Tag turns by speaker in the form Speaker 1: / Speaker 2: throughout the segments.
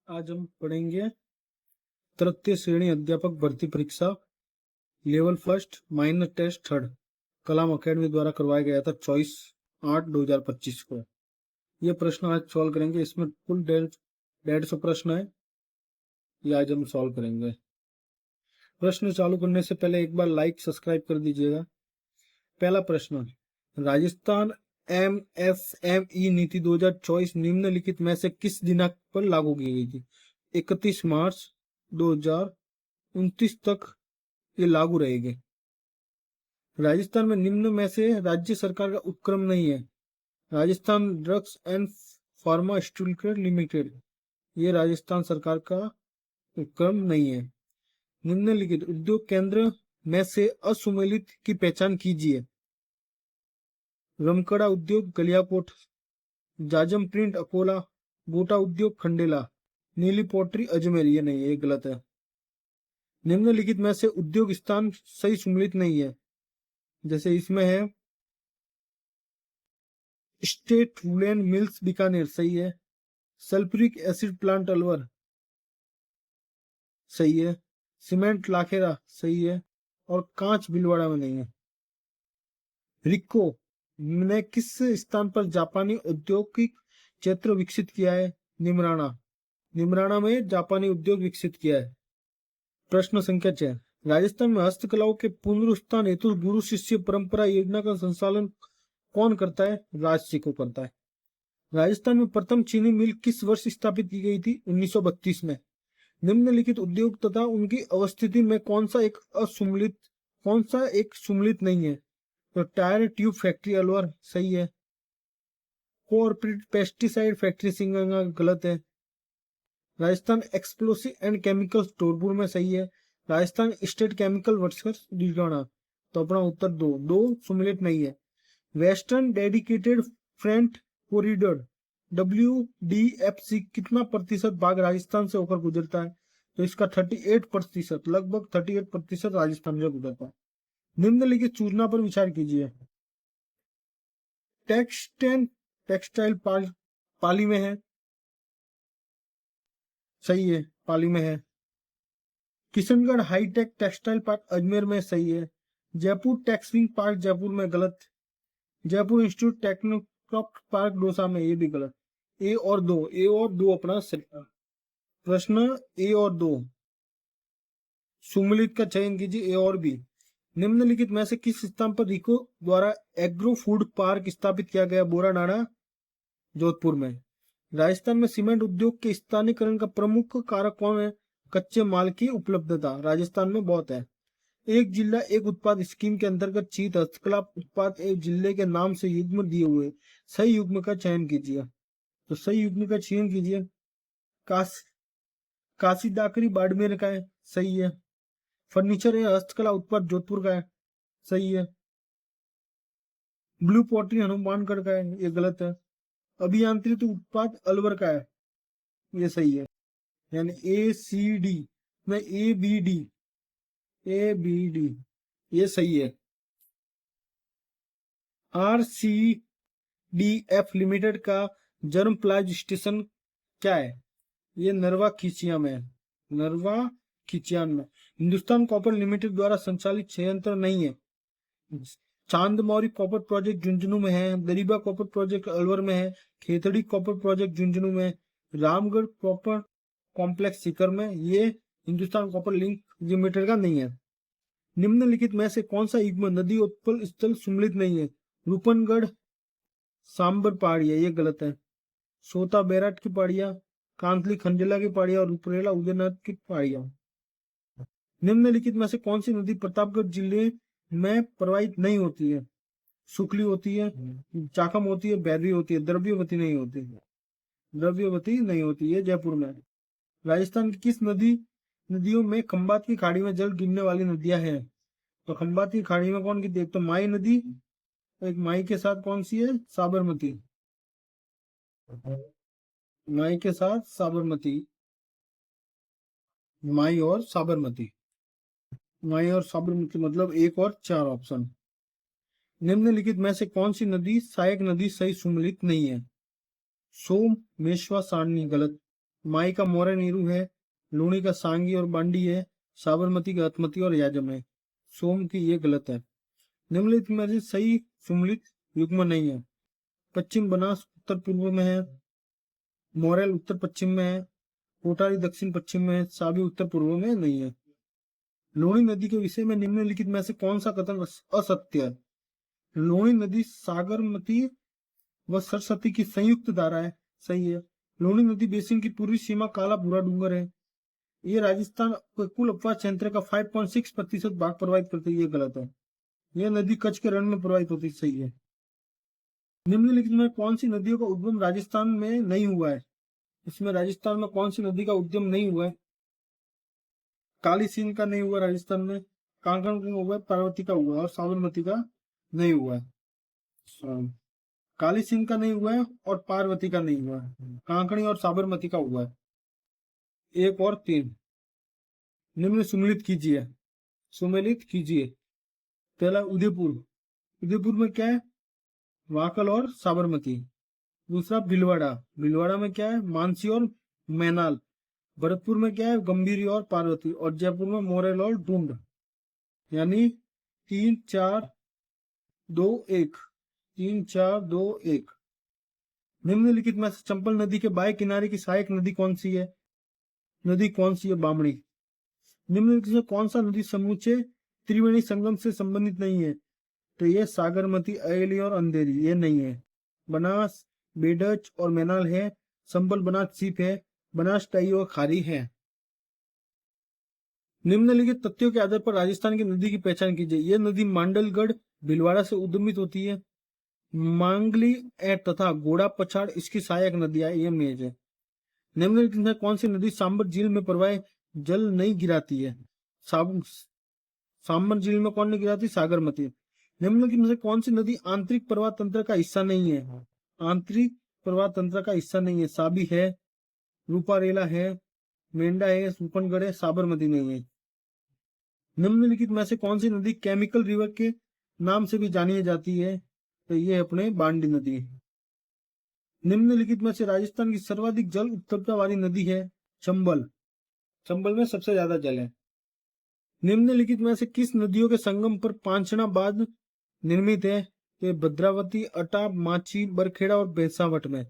Speaker 1: आज हम पढ़ेंगे तृतीय श्रेणी अध्यापक भर्ती परीक्षा level first minor test third Kalam academy द्वारा करवाया गया था 24/8/2025 को। ये प्रश्न आज सॉल्व करेंगे। इसमें कुल 150 प्रश्न है, ये आज हम सॉल्व करेंगे। प्रश्न चालू करने से पहले एक बार लाइक सब्सक्राइब कर दीजिएगा। पहला प्रश्न, राजस्थान MSME नीति 2024 निम्नलिखित में से किस दिनांक पर लागू की गई थी? 31 मार्च 2029 तक ये लागू रहेगी। राजस्थान में निम्न में से राज्य सरकार का उपक्रम नहीं है। Rajasthan drugs and pharmaceutical limited, ये राजस्थान सरकार का उपक्रम नहीं है। निम्नलिखित उद्योग केंद्र में से असुमेलित की पहचान कीजिए। रमकड़ा उद्योग गलियाकोट, जाजम प्रिंट अकोला, गोटा उद्योग खंडेला, नीली पोट्री अजमेर, ये नहीं है, ये गलत है। निम्नलिखित में से उद्योग स्थान सही सुमेलित नहीं है। जैसे इसमें है स्टेट वुलेन मिल्स बीकानेर, सही है। सल्फ्यूरिक एसिड प्लांट अलवर, सही है। सीमेंट लाखेरा, सही है। और कांच भीलवाड़ा में नहीं है। रिको ने किस स्थान पर जापानी औद्योगिक क्षेत्र विकसित किया है? निमराना में जापानी उद्योग विकसित किया है। प्रश्न संख्या 6, राजस्थान में हस्तकलाओं के पुनरुत्थान हेतु गुरु शिष्य परंपरा योजना का संचालन कौन करता है? राजसी को करता है। राजस्थान में प्रथम चीनी मिल किस वर्ष स्थापित की गई थी? 1932 में। निम्नलिखित उद्योग तथा उनकी अवस्थिति में कौन सा एक सुमेलित नहीं है? तो टायर ट्यूब फैक्ट्री अलवर, सही है। कोऑपरेटिव पेस्टिसाइड फैक्ट्री सिंगरगा, गलत है। राजस्थान एक्सप्लोसिव एंड केमिकल्स टोरपुर में, सही है। राजस्थान स्टेट केमिकल वर्कर्स डीगाना, तो अपना उत्तर दो सुमेलित नहीं है। Western dedicated freight corridor WDFC कितना प्रतिशत भाग राजस्थान से होकर गुजरता है? तो इसका 38%, लगभग 38% राजस्थान से गुजरता है। निम्नलिखित सूचना पर विचार कीजिए। टेक्सटाइल पाली में है, सही है, पाली में है। Kishangarh high tech textile park Ajmer में, सही है। जयपुर टेक्सटाइल पार्क जयपुर में, गलत। Jaipur institute technocraft park Dausa में, ये भी गलत। ए और दो अपना प्रश्न ए और 2 सुमेलित का चयन कीजिए, ए और बी। निम्नलिखित में से किस स्थान पर रिको द्वारा एग्रो फूड पार्क स्थापित किया गया? बोरानाड़ा, जोधपुर में। राजस्थान में सीमेंट उद्योग के स्थानीयकरण का प्रमुख कारक कौन है? कच्चे माल की उपलब्धता राजस्थान में बहुत है। एक जिला एक उत्पाद स्कीम के अंतर्गत चीत हस्तकला उत्पाद एक जिले के नाम से युग्म दिए हुए सही युग्म का चयन कीजिए। तो सही युग्म का चयन कीजिए। काशी दाकरी बाड़मेर का है, सही है। फर्नीचर या हस्तकला उत्पाद जोधपुर का है, सही है। ब्लू पॉटरी हनुमानगढ़ का है, ये गलत है। अभियांत्रिक उत्पाद अलवर का है, ये सही है। यानी ACD में ABD ये सही है। RCDF लिमिटेड का जर्म प्लाज स्टेशन क्या है? ये नरवा खिचिया में, हिंदुस्तान कॉपर लिमिटेड द्वारा संचालित संयंत्र नहीं है। चांदमौरी कॉपर प्रोजेक्ट झुंझुनू में है। दरीबा कॉपर प्रोजेक्ट अलवर में है। खेतड़ी कॉपर प्रोजेक्ट झुंझुनू में। रामगढ़ कॉपर कॉम्प्लेक्स सीकर में, ये हिंदुस्तान कॉपर लिंक लिमिटेड का नहीं है। निम्नलिखित में से कौन सा युग्म नदी उत्पल स्थल सुमेलित नहीं है? रूपनगढ़ सांबर पहाड़िया, ये गलत है। सोता बैराट की पहाड़िया, कांतली खंडेला की पहाड़िया और रूपरेला उदयनाथ की पहाड़िया। निम्नलिखित में से कौन सी नदी प्रतापगढ़ जिले में प्रवाहित नहीं होती है? सुखली होती है, चाकम होती है, बैरवी होती है, द्रव्यवती नहीं होती है, जयपुर में। राजस्थान की किस नदियों में खंबात की खाड़ी में जल गिरने वाली नदियां हैं? तो खंबात की खाड़ी में कौन गिरती है? तो माई नदी, एक माई के साथ कौन सी है? साबरमती। माई के साथ साबरमती, माई और साबरमती मतलब 1 और 4 ऑप्शन। निम्नलिखित में से कौन सी नदी सहायक नदी सही सुमेलित नहीं है? सोम, मेश्वा, सारणी, गलत। माई का मोरे नीरू है, लूणी का सांगी और बांडी है, साबरमती का अतमती और याजम है। सोम की ये गलत है। निम्नलिखित में से सही सुमेलित युग्म नहीं है। पश्चिम बनास उत्तर पूर्व में है, मोरेल उत्तर पश्चिम में है, कोटारी दक्षिण पश्चिम में है, साबी उत्तर पूर्व में नहीं है। लूणी नदी के विषय में निम्नलिखित में से कौन सा कथन असत्य है? लूणी नदी सागरमती व सरस्वती की संयुक्त धारा है, सही है। लूणी नदी बेसिन की पूर्वी सीमा काला भूरा डूंगर है। ये राजस्थान के कुल अपवाह क्षेत्र का 5.6% भाग प्रभावित करती है, ये गलत है। यह नदी कच्छ के रण में प्रवाहित होती, सही है। निम्नलिखित में कौन सी नदियों का उद्गम राजस्थान में नहीं हुआ है? इसमें राजस्थान में कौन सी नदी का उद्गम नहीं हुआ है? काली सिंध का नहीं हुआ राजस्थान में, कांकण का हुआ है, पार्वती का हुआ है और साबरमती का नहीं हुआ है। काली सिंध का नहीं हुआ है और पार्वती का नहीं हुआ है, कांकणी और साबरमती का हुआ है। 1 और 3 निम्न सुमेलित कीजिए। सुमेलित कीजिए। पहला उदयपुर, उदयपुर में क्या है? वाकल और साबरमती। दूसरा भीलवाड़ा, भीलवाड़ा में क्या है? मानसी और मैनाल। भरतपुर में क्या है? गंभीरी और पार्वती। और जयपुर में मोरेल और ढूंढ। यानी 3 4 2 1, 3 4 2 1। निम्नलिखित में से चंबल नदी के बाएं किनारे की सहायक नदी कौन सी है? नदी कौन सी है? बामणी। निम्नलिखित में कौन सा नदी समूचे त्रिवेणी संगम से संबंधित नहीं है? तो ये सागरमती, अयली और अंधेरी, ये नहीं है। बनास, बेडच और मैनाल है। संबल बनास सीप है। बनास टाई और खारी है। निम्नलिखित तथ्यों के आधार पर राजस्थान की नदी की पहचान कीजिए। यह नदी मांडलगढ़ भीलवाड़ा से उद्गमित होती है। मांगली तथा घोड़ा पछाड़ इसकी सहायक नदियां, ये मेज है। निम्नलिखित में कौन सी नदी सांबर झील में प्रवाह जल नहीं गिराती है? सांबर झील में कौन नहीं गिराती? सागरमती। निम्नलिखित में से कौन सी नदी आंतरिक प्रवाह तंत्र का हिस्सा नहीं है? आंतरिक प्रवाह तंत्र का हिस्सा नहीं है। साबी है, रूपारेला है, मेंढा है, सुपनगढ़ है, साबरमती नहीं है। निम्नलिखित में से कौन सी नदी केमिकल रिवर के नाम से भी जानी जाती है? तो ये अपने बांडी नदी है। निम्नलिखित में से राजस्थान की सर्वाधिक जल उपलब्धता वाली नदी है चंबल। चंबल में सबसे ज्यादा जल है। निम्नलिखित में से किस नदियों के संगम पर पांचना बांध निर्मित है? तो भद्रावती, अटा, माची, बरखेड़ा और बेसावट में।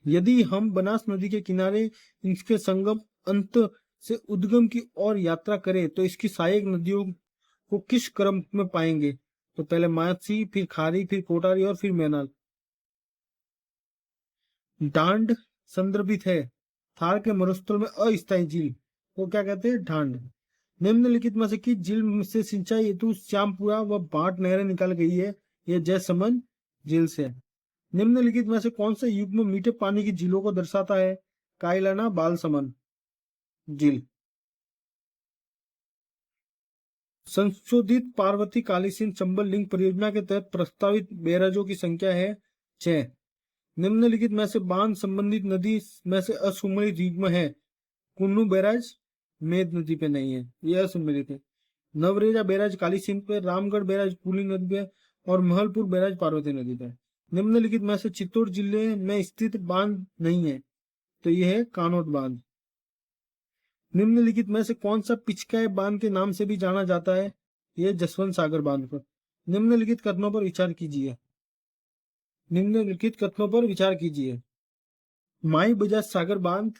Speaker 1: यदि हम बनास नदी के किनारे इसके संगम अंत से उद्गम की ओर यात्रा करें तो इसकी सहायक नदियों को किस क्रम में पाएंगे? तो पहले माची, फिर खारी, फिर कोटारी और फिर मैनाल। ढांड संदर्भित है। थार के मरुस्थल में अस्थायी झील को क्या कहते हैं? ढांड। निम्नलिखित में से किस झील से सिंचाई हेतु श्यामपुरा व भाट नहरें निकाल गई है? यह जयसमंद झील से। निम्नलिखित में से कौन सा युग्म मीठे पानी की झीलों को दर्शाता है? कायलाना, बालसमंद झील। संशोधित पार्वती कालीसिंध चंबल लिंक परियोजना के तहत प्रस्तावित बैराजों की संख्या है 6। निम्नलिखित में से बांध संबंधित नदी में से असुमेलित युग्म है। कुन्नू बैराज मेद नदी पे नहीं है, यह असुमेलित है। नवरेजा बैराज काली सिंध पे, रामगढ़ बैराज पुली नदी पे और महलपुर बैराज पार्वती नदी पे। निम्नलिखित में से चित्तौड़ जिले में स्थित बांध नहीं है, तो यह है कानोट बांध। निम्नलिखित में से कौन सा पिचकाय बांध के नाम से भी जाना जाता है? यह जसवंत सागर बांध पर। निम्नलिखित कथनों पर विचार कीजिए। निम्नलिखित कथनों पर विचार कीजिए। माई बजाज सागर बांध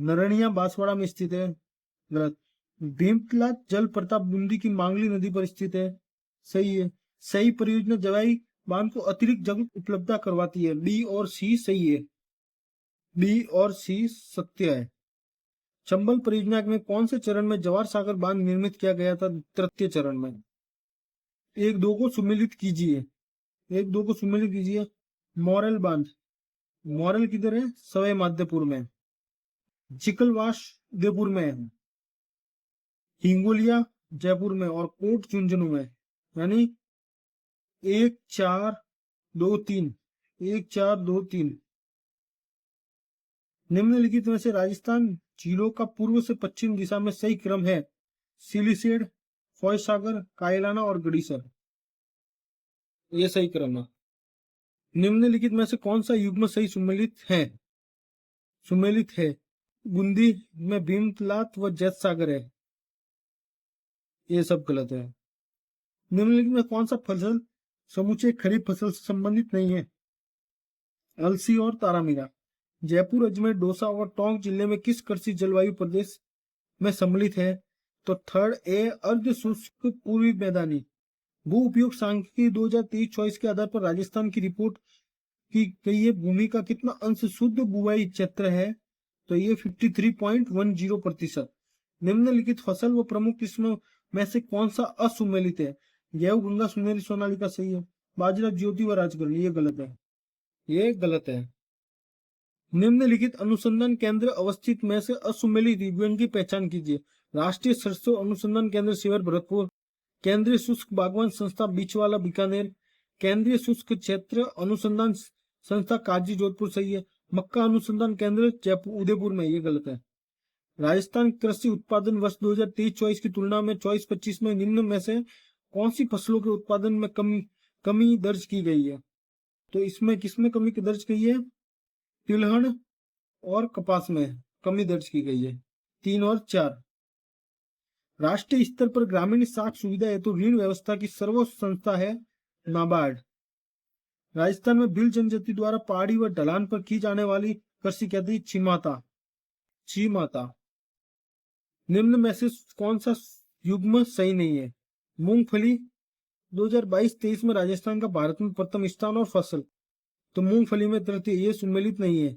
Speaker 1: नरनिया बांसवाड़ा में स्थित है, गलत। भीमतला जल प्रताप बूंदी की मांगली नदी पर स्थित है, सही है। सही परियोजना जवाई बांध को अतिरिक्त जल उपलब्ध करवाती है, बी और सी सही है। बी और सी सत्य है। चंबल परियोजना में कौन से चरण में जवाहर सागर बांध निर्मित किया गया था? तृतीय चरण में। 1-2 को सुमेलित कीजिए। 1-2 को सुमेलित कीजिए। मोरेल बांध, मोरेल किधर है? सवाई माधोपुर में। चिकलवास उदयपुर में है। हिंगोलिया जयपुर में और कोट झुंझुनू में। यानी 1 4 2 3, 1 4 2 3। निम्नलिखित में से राजस्थान झीलों का पूर्व से पश्चिम दिशा में सही क्रम है? सिलिसेड, फॉयसागर, कायलाना और गड़ीसर, ये सही क्रम है। निम्नलिखित में से कौन सा युग्म सही सुमेलित है? सुमेलित है? बूंदी में भीमताल व जैत सागर है। ये सब गलत है। निम्नलिखित में कौन सा फसल समूचे खरीफ फसल से संबंधित नहीं है? अलसी और तारामीरा। जयपुर, अजमेर, दौसा और टोंक जिले में किस कृषि जलवायु प्रदेश में सम्मिलित है? तो थर्ड ए, अर्ध शुष्क पूर्वी मैदानी। भू उपयोग सांख्यिकी 2023-24 के आधार पर राजस्थान की रिपोर्ट की गई है। भूमि का कितना अंश शुद्ध बुवाई क्षेत्र है? तो ये 53.10%। निम्नलिखित फसल व प्रमुख किस्मों में से कौन सा असुमेलित है? गेहूं, गंगा, सुनेरी, सोनालिका सही है। बाजरा, ज्योति व राजगढ़, ये गलत है। ये गलत है। निम्नलिखित अनुसंधान केंद्र अवस्थित में से असुमेलित विवरण की पहचान कीजिए। राष्ट्रीय सरसों अनुसंधान केंद्र शिवर, भरतपुर। केंद्रीय शुष्क बागवान संस्था बीचवाला, बीकानेर। केंद्रीय शुष्क क्षेत्र अनुसंधान संस्था काजी, जोधपुर सही है। मक्का अनुसंधान केंद्र जयपुर, उदयपुर में, ये गलत है। राजस्थान कृषि उत्पादन वर्ष 2023-24 की तुलना में 24-25 में निम्न में से कौन सी फसलों के उत्पादन में कमी दर्ज की गई है? तो इसमें किसमें कमी दर्ज की है? तिलहन और कपास में कमी दर्ज की गई है। 3 और 4। राष्ट्रीय स्तर पर ग्रामीण साख सुविधा हेतु ऋण व्यवस्था की सर्वोच्च संस्था है नाबार्ड। राजस्थान में भील जनजाति द्वारा पहाड़ी व ढलान पर की जाने वाली कृषि कहती छिमाता। निम्न में से कौन सा युग्म सही नहीं है? मूंगफली 2022-23 में राजस्थान का भारत में प्रथम स्थान और फसल, तो मूंगफली में तृतीय, ये सुमेलित नहीं है।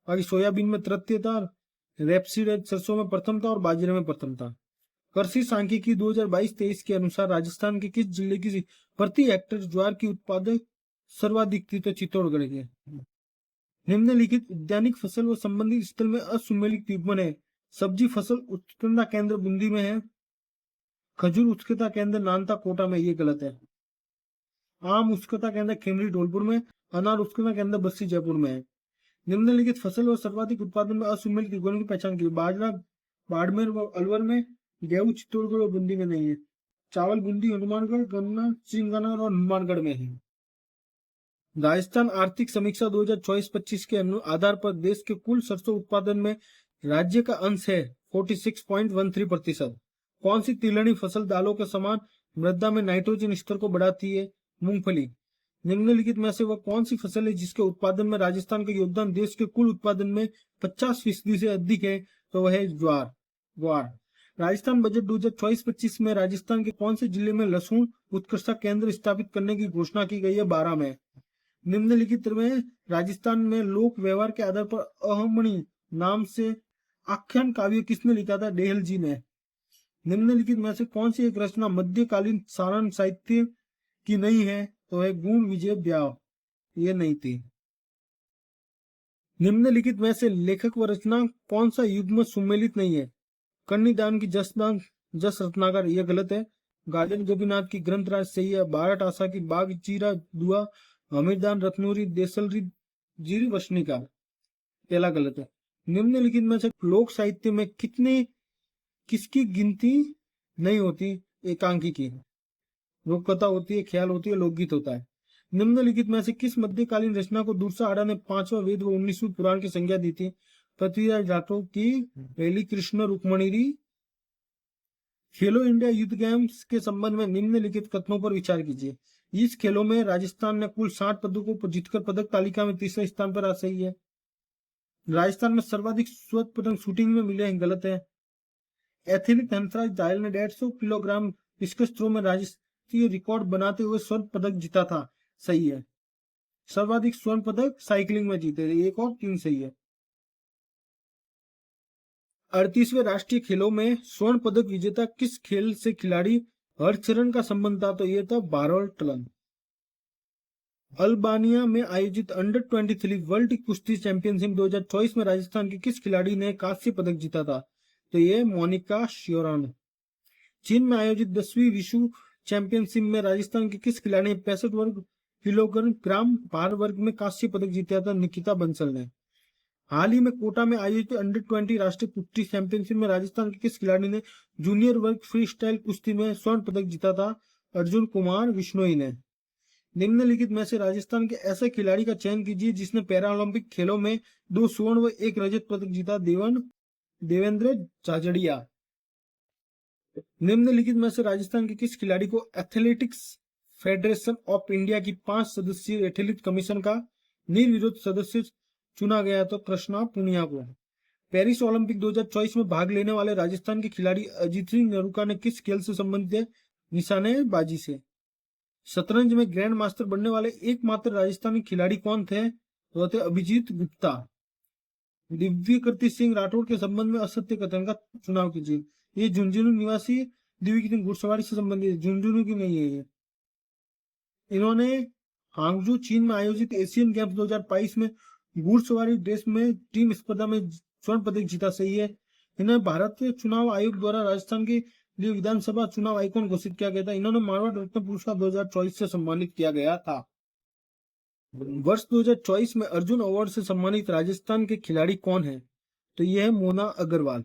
Speaker 1: बाकी सोयाबीन में तृतीय था, रेपसीड सरसों में प्रथम था और बाजरे में प्रथम था। कृषि सांख्यिकी 2022-23 के अनुसार राजस्थान के किस जिले की प्रति हेक्टेयर ज्वार की उत्पादक सर्वाधिक थी? तो चित्तौड़गढ़ के। निम्नलिखित उद्यानिक फसल व संबंधित स्थल में असुमेलित युग्मन है। सब्जी फसल उत्कृष्टता केंद्र बूंदी में है। खजूर उत्कृष्टता केंद्र नानता, कोटा में, ये गलत है। आम उत्कृष्टता केंद्र खेमरी, धौलपुर में। अनार उत्कृष्टता केंद्र बस्सी, जयपुर में है। निम्नलिखित फसल और सर्वाधिक उत्पादन में असुमेलित युग्मन की पहचान की। बाजरा बाड़मेर व अलवर में। गेहूं चित्तौड़गढ़ और बूंदी में नहीं है। चावल बूंदी, हनुमानगढ़, गन्ना श्रीगंगानगर और हनुमानगढ़ में है। राजस्थान आर्थिक समीक्षा 2024-25 के आधार पर देश के कुल सरसों उत्पादन में राज्य का अंश है 46.13%। कौन सी तिलहनी फसल दालों के समान मृदा में नाइट्रोजन स्तर को बढ़ाती है? मूंगफली। निम्नलिखित में से वह कौन सी फसल है जिसके उत्पादन में राजस्थान का योगदान देश के कुल उत्पादन में 50% से अधिक है? तो वह है ज्वार। राजस्थान बजट 2024-25 में राजस्थान के कौन से जिले में लहसुन उत्कृष्टता केंद्र स्थापित करने की घोषणा की गई है? 12 में। निम्नलिखित में राजस्थान में लोक व्यवहार के आधार पर अहमणी नाम से आख्यान काव्य किसने लिखा था? डेहल जी ने। निम्नलिखित में से कौन सी एक रचना मध्यकालीन सारण साहित्य की नहीं है? तो है गुण विजय ब्याह, ये नहीं थी। निम्नलिखित में से लेखक व रचना कौन सा युग्म सुमेलित नहीं है? कन्नीदान की जस रत्नाकर, ये गलत है। गार्डन गोपीनाथ की ग्रंथराज सही है। बारठ आशा की बाग चीरा दुआ, हमीरदान रत्नूरी देसलरी जीरी वशनिका, पहला गलत है। निम्नलिखित में से लोक साहित्य में किसकी गिनती नहीं होती? एकांकी की। लोककथा होती है, ख्याल होती है, लोकगीत होता है। निम्नलिखित में से किस मध्यकालीन रचना को दूरसा आड़ा ने 5वां वेद व 19वीं पुराण की संज्ञा दी थी? पृथ्वीराज राठौर की पहली कृष्ण रुक्मणी। खेलो इंडिया यूथ गेम्स के संबंध में निम्नलिखित कथनों पर विचार कीजिए। इस खेलों में राजस्थान ने कुल 60 पदकों पर जीतकर पदक तालिका में तीसरे स्थान पर आ सही है। राजस्थान में सर्वाधिक स्वर्ण पदक शूटिंग में मिले हैं, गलत है। एथलीट हंसराज दायल ने 150 किलोग्राम डिस्कस थ्रो में राष्ट्रीय रिकॉर्ड बनाते हुए स्वर्ण पदक जीता था, सही है। सर्वाधिक स्वर्ण पदक साइकिलिंग में जीते थे, 1 और 3 सही है। 38वें राष्ट्रीय खेलों में स्वर्ण पदक विजेता किस खेल से खिलाड़ी हरचरण का संबंध था? तो यह था बारोल्टलन। अल्बानिया में आयोजित अंडर 23 वर्ल्ड कुश्ती चैंपियनशिप 2024 में राजस्थान के किस खिलाड़ी ने कांस्य पदक जीता था? तो यह मोनिका श्योरान। चीन में आयोजित 10वीं विश्व चैंपियनशिप में राजस्थान के किस खिलाड़ी ने 65 वर्ग किलोग्राम भार वर्ग में कांस्य पदक जीता था? निकिता बंसल ने। हाल ही में कोटा में आयोजित अंडर 20 राष्ट्रीय कुश्ती चैंपियनशिप में राजस्थान के किस खिलाड़ी ने जूनियर वर्ग फ्री स्टाइल कुश्ती में स्वर्ण पदक जीता था? अर्जुन कुमार विश्नोई ने। निम्नलिखित में से राजस्थान के ऐसे खिलाड़ी का चयन कीजिए जिसने पैरालंपिक खेलों में 2 स्वर्ण व 1 रजत पदक जीता। देवेंद्र झाझड़िया। निम्नलिखित में से राजस्थान के किस खिलाड़ी को एथलेटिक्स फेडरेशन ऑफ इंडिया की 5 सदस्यीय एथलीट कमीशन का निर्विरोध सदस्य चुना गया? तो कृष्णा पुनिया को। पेरिस ओलंपिक 2024 में भाग लेने वाले राजस्थान के खिलाड़ी अजीत सिंह नरूका ने किस खेल से संबंधित है? निशानेबाजी से। शतरंज में ग्रैंड मास्टर बनने वाले एकमात्र राजस्थानी खिलाड़ी कौन थे? वो थे अभिजीत गुप्ता। दिव्य कीर्ति सिंह राठौर के संबंध में असत्य कथन का चुनाव कीजिए। ये झुंझुनू निवासी दिव्य कीर्ति घुड़सवारी से संबंधित, झुंझुनू की नहीं है ये। इन्होंने हांगजू चीन में आयोजित एशियन गेम्स 2022 में घुड़सवारी ड्रेस में टीम स्पर्धा में स्वर्ण पदक जीता। सही है। इन्हें भारत चुनाव आयोग द्वारा राजस्थान के लिए विधानसभा चुनाव आइकॉन घोषित किया गया था। इन्होंने मारवाड़ रत्न पुरस्कार 2024 से सम्मानित किया गया था। वर्ष 2024 में अर्जुन अवार्ड से सम्मानित राजस्थान के खिलाड़ी कौन है? तो यह है मोना अग्रवाल।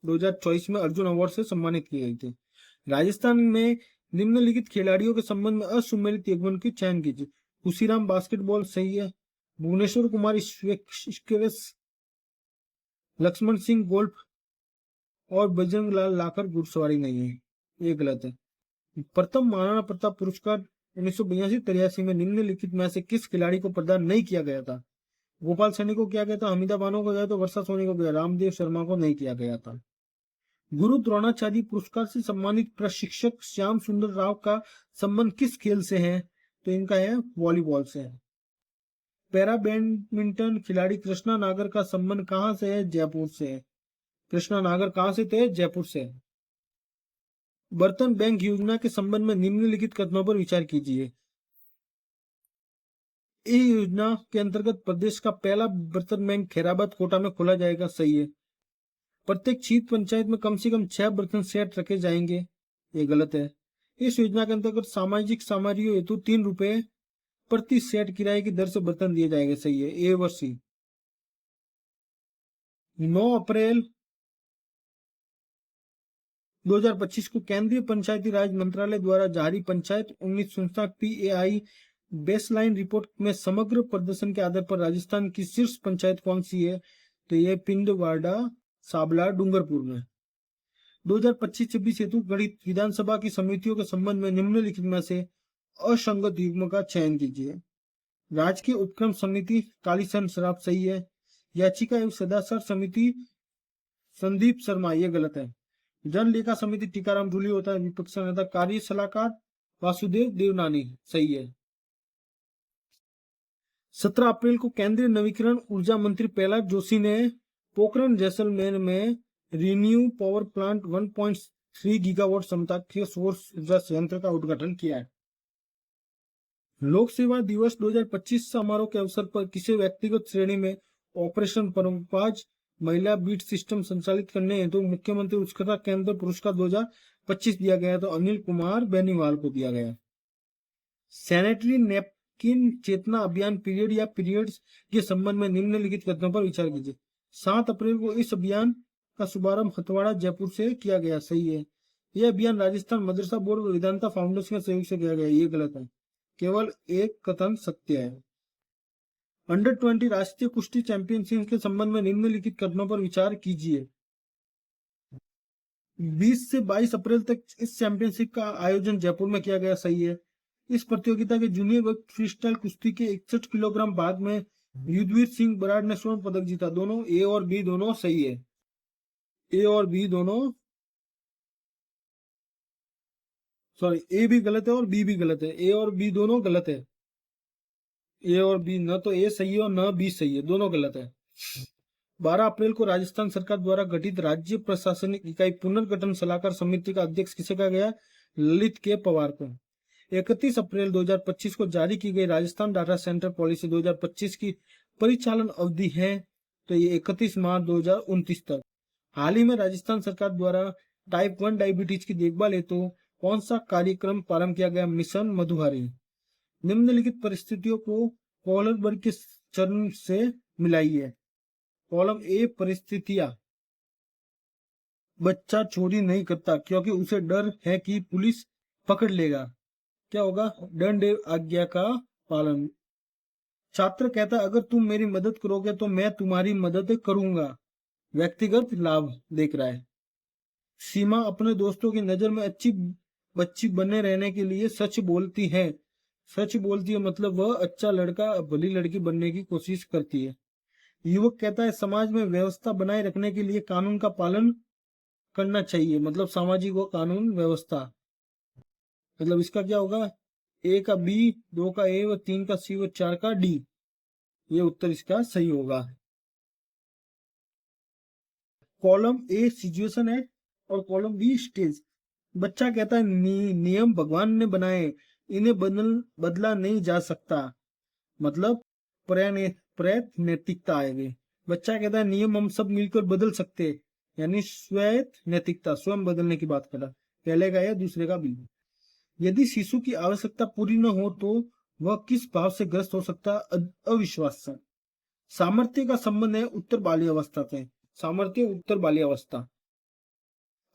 Speaker 1: 2024 में अर्जुन अवार्ड से सम्मानित की गई थी। राजस्थान में निम्नलिखित खिलाड़ियों के संबंध में असुमेलित युग्मन की चयन कीजिए। खुशीराम बास्केटबॉल। सही है। भुवनेश्वर कुमार स्क्वैश, लक्ष्मण सिंह गोल्फ और बजरंग लाल लाकर घुड़सवारी नहीं है, ये गलत है। प्रथम महाराणा प्रताप पुरस्कार 1982-83 में निम्नलिखित में से किस खिलाड़ी को प्रदान नहीं किया गया था? गोपाल सैनी को किया गया था, हमीदा बानो को गया तो वर्षा सोनी को गया, रामदेव शर्मा को नहीं किया गया था। गुरु द्रोणाचार्य पुरस्कार से सम्मानित प्रशिक्षक श्याम सुंदर राव का संबंध किस खेल से है? तो इनका है वॉलीबॉल से। पैरा बैडमिंटन खिलाड़ी कृष्णा नागर का संबंध कहां से है? जयपुर से। कृष्णा नागर कहां से थे? जयपुर से। बर्तन बैंक योजना के संबंध में निम्नलिखित कथनों पर विचार कीजिए। इस योजना के अंतर्गत प्रदेश का पहला बर्तन बैंक खैराबाद कोटा में खोला जाएगा। सही है। प्रत्येक क्षेत्र पंचायत में कम से कम 6 बर्तन सेट रखे जाएंगे, ये गलत है। इस योजना के अंतर्गत सामाजिक समारोह हेतु 3 रुपए प्रति सेट किराए की दर से बर्तन दिए जाएंगे। सही है। ए व सी। 9 अप्रैल 2025 को केंद्रीय पंचायती राज मंत्रालय द्वारा जारी पंचायत उन्नीत संस्था PAI बेसलाइन रिपोर्ट में समग्र प्रदर्शन के आधार पर राजस्थान की शीर्ष पंचायत कौन सी है? तो ये पिंडवाड़ा साबला डूंगरपुर में। 2025-26 हेतु गठित विधानसभा की समितियों के संबंध में निम्नलिखित में से असंगत युग्म का चयन कीजिए। राजकीय उपक्रम समिति कालीचरण सराफ। सही है। याचिका एवं सदाचार समिति संदीप शर्मा, ये गलत है। जन लेखा समिति टीकाराम ढूली होता है विपक्ष नेता। कार्य सलाहकार वासुदेव देवनानी। सही है। 17 अप्रैल को केंद्रीय नवीकरण ऊर्जा मंत्री प्रहलाद जोशी ने पोखरण जैसलमेर में रिन्यू पावर प्लांट 1.3 गीगावाट क्षमता के सौर ऊर्जा संयंत्र का उद्घाटन किया है। लोक सेवा दिवस 2025 समारोह के अवसर पर किसी व्यक्तिगत श्रेणी में ऑपरेशन परम्पाज महिला बीट सिस्टम संचालित करने हेतु तो मुख्यमंत्री उत्कृष्टता केंद्र पुरस्कार 2025 दिया गया तो अनिल कुमार बेनीवाल को दिया गया। सैनिटरी नैपकिन चेतना अभियान पीरियड या पीरियड्स के संबंध में निम्नलिखित कथनों पर विचार कीजिए। 7 अप्रैल को इस अभियान का शुभारंभ हथवाड़ा जयपुर से किया गया। सही है। यह अभियान राजस्थान मदरसा बोर्ड व वेदांता फाउंडेशन के सहयोग से किया गया, ये गलत है। केवल एक कथन सत्य है। अंडर 20 राष्ट्रीय कुश्ती चैंपियनशिप के संबंध में निम्नलिखित कथनों पर विचार कीजिए। 20 से 22 अप्रैल तक इस चैंपियनशिप का आयोजन जयपुर में किया गया। सही है। इस प्रतियोगिता के जूनियर वर्ग फ्रीस्टाइल कुश्ती के 61 किलोग्राम भाग में युद्धवीर सिंह बराड़ ने स्वर्ण पदक जीता। दोनों ए और बी दोनों सही है। ए और बी दोनों, सॉरी, ए भी गलत है और बी भी गलत है। ए और बी दोनों गलत है। ए और बी, न तो ए सही है और न बी सही है, दोनों गलत है। 12 अप्रैल को राजस्थान सरकार द्वारा गठित राज्य प्रशासनिक इकाई पुनर्गठन सलाहकार समिति का अध्यक्ष किसे कहा गया? ललित के पवार को। 31 अप्रैल 2025 को जारी की गई राजस्थान डाटा सेंटर पॉलिसी 2025 की परिचालन अवधि है तो ये 31 मार्च 2029 तक। हाल ही में राजस्थान सरकार द्वारा टाइप 1 डायबिटीज की देखभाल हेतु कौन सा कार्यक्रम प्रारंभ किया गया? मिशन मधुहारी। निम्नलिखित परिस्थितियों को कॉलर वर्ग के चरण से मिलाइए। कॉलम ए परिस्थितियां। बच्चा चोरी नहीं करता क्योंकि उसे डर है कि पुलिस पकड़ लेगा। क्या होगा? दंड एवं आज्ञा का पालन। छात्र कहता है अगर तुम मेरी मदद करोगे तो मैं तुम्हारी मदद करूंगा। व्यक्तिगत लाभ देख रहा है। सीमा अपने दोस्तों की नजर में अच्छी बच्ची बने रहने के लिए सच बोलती है। सच बोलती है मतलब वह अच्छा लड़का भली लड़की बनने की कोशिश करती है। युवक कहता है समाज में व्यवस्था बनाए रखने के लिए कानून का पालन करना चाहिए, मतलब सामाजिक व कानून व्यवस्था। मतलब इसका क्या होगा? ए का बी, दो का ए व तीन का सी व चार का डी। ये उत्तर इसका सही होगा। कॉलम ए सिचुएशन है और कॉलम बी स्टेज। बच्चा कहता है नियम भगवान ने बनाए, इन्हें बदला नहीं जा सकता। मतलब प्रयत नैतिकता आएगी। बच्चा कहता है नियम हम सब मिलकर बदल सकते, यानी स्वयं नैतिकता, स्वयं बदलने की बात कर रहा। पहले का या दूसरे का भी। यदि शिशु की आवश्यकता पूरी न हो तो वह किस भाव से ग्रस्त हो सकता? अविश्वास से। सामर्थ्य का संबंध है उत्तर बाल्यावस्था से। सामर्थ्य उत्तर बाल्यावस्था।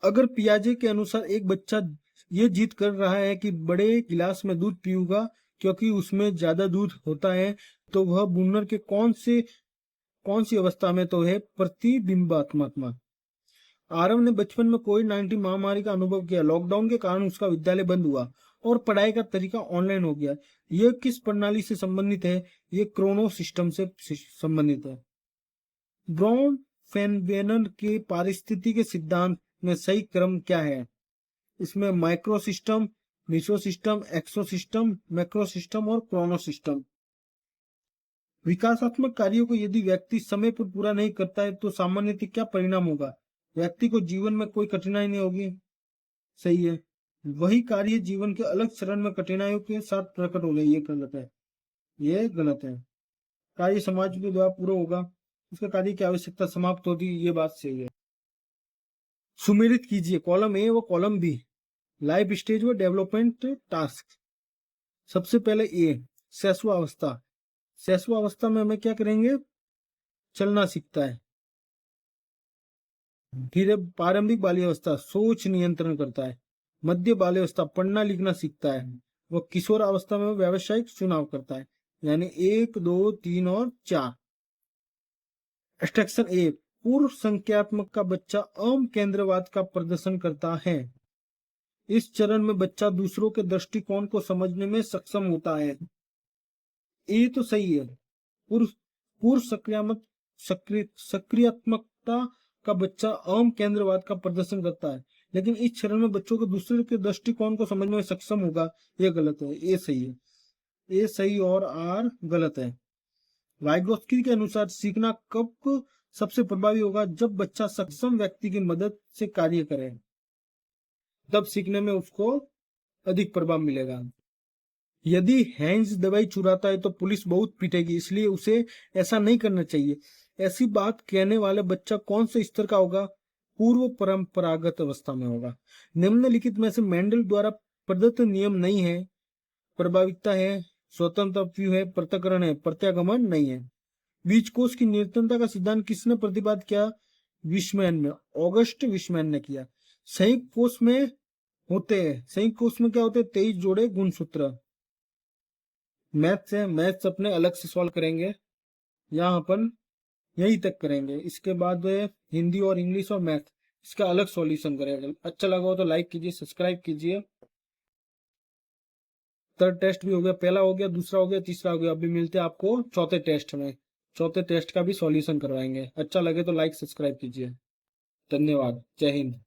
Speaker 1: अगर पियाजे के अनुसार एक बच्चा ये जिद कर रहा है कि बड़े गिलास में दूध पीऊंगा क्योंकि उसमें ज्यादा दूध होता है, तो वह बुनर के कौन सी अवस्था में तो है? प्रतिबिंबात्मक। आरव ने बचपन में कोविड-19 महामारी का अनुभव किया। लॉकडाउन के कारण उसका विद्यालय बंद हुआ और पढ़ाई का तरीका ऑनलाइन हो गया। यह किस प्रणाली से संबंधित है? ये क्रोनो सिस्टम से संबंधित है। ब्राउन फेनबेनर के पारिस्थितिकी के सिद्धांत में सही क्रम क्या है? इसमें माइक्रो सिस्टम, मिसो सिस्टम, एक्सो सिस्टम, मैक्रो सिस्टम और क्रोनो सिस्टम। विकासात्मक कार्यों को यदि व्यक्ति समय पर पूरा नहीं करता है तो सामान्यतः क्या परिणाम होगा? व्यक्ति को जीवन में कोई कठिनाई नहीं होगी। सही है। वही कार्य जीवन के अलग चरण में कठिनाइयों के साथ प्रकट हो गए। ये गलत है, ये गलत है। कार्य समाज के द्वारा पूरा होगा, उसका कार्य की आवश्यकता समाप्त होती, ये बात सही है। सुमेलित कीजिए कॉलम ए व कॉलम बी। लाइफ स्टेज व डेवलपमेंट टास्क। सबसे पहले ए शैशवावस्था। शैशवावस्था में हमें क्या करेंगे? चलना सीखता है। फिर प्रारंभिक बाल्यावस्था सोच नियंत्रण करता है। मध्य बाल्यावस्था पढ़ना लिखना सीखता है। वह किशोर अवस्था में व्यावसायिक चुनाव करता है, यानी 1, 2, 3 और 4। एक्सट्रैक्शन ए पूर्व संख्यात्मक का बच्चा अम केंद्रवाद का प्रदर्शन करता है। इस चरण में बच्चा दूसरों के दृष्टिकोण को समझने में सक्षम होता है। ये तो सही है। पूर्व सक्रियात्मकता का बच्चा अहम केंद्रवाद का प्रदर्शन करता है, लेकिन इस चरण में बच्चों को दूसरे के दृष्टिकोण को समझने में सक्षम होगा। ये गलत है, ये सही है। ये सही और आर गलत है। वाइगोत्स्की के अनुसार सीखना कब सबसे प्रभावी होगा? जब बच्चा सक्षम व्यक्ति की मदद से कार्य करे, तब सीखने में उसको अधिक प्रभाव मिलेगा। यदि हैंस दवाई चुराता है तो पुलिस बहुत पीटेगी, इसलिए उसे ऐसा नहीं करना चाहिए। ऐसी बात कहने वाला बच्चा कौन से स्तर का होगा? पूर्व परंपरागत अवस्था में होगा। निम्नलिखित में से मेंडल द्वारा प्रदत्त नियम नहीं है। प्रभाविकता है, स्वतंत्र व्यू है, पृथक्करण है, प्रत्यागमन नहीं है। बीजकोश की निरंतरता का सिद्धांत किसने प्रतिपादित किया? विशमैन में, ऑगस्ट विशमैन ने किया। संयुक्त कोश में होते हैं, संयुक्त कोश में क्या होते हैं? 23 जोड़े गुणसूत्र। मैथ्स है, मैथ्स अपने अलग से सॉल्व करेंगे, यहाँ अपन यही तक करेंगे। इसके बाद हिंदी और इंग्लिश और मैथ, इसका अलग सॉल्यूशन करेंगे। अच्छा लगा हो तो लाइक कीजिए, सब्सक्राइब कीजिए। थर्ड टेस्ट भी हो गया, पहला हो गया, दूसरा हो गया, तीसरा हो गया। अभी मिलते हैं आपको चौथे टेस्ट में। चौथे टेस्ट का भी सॉल्यूशन करवाएंगे। अच्छा लगे तो लाइक सब्सक्राइब कीजिए। धन्यवाद। जय हिंद।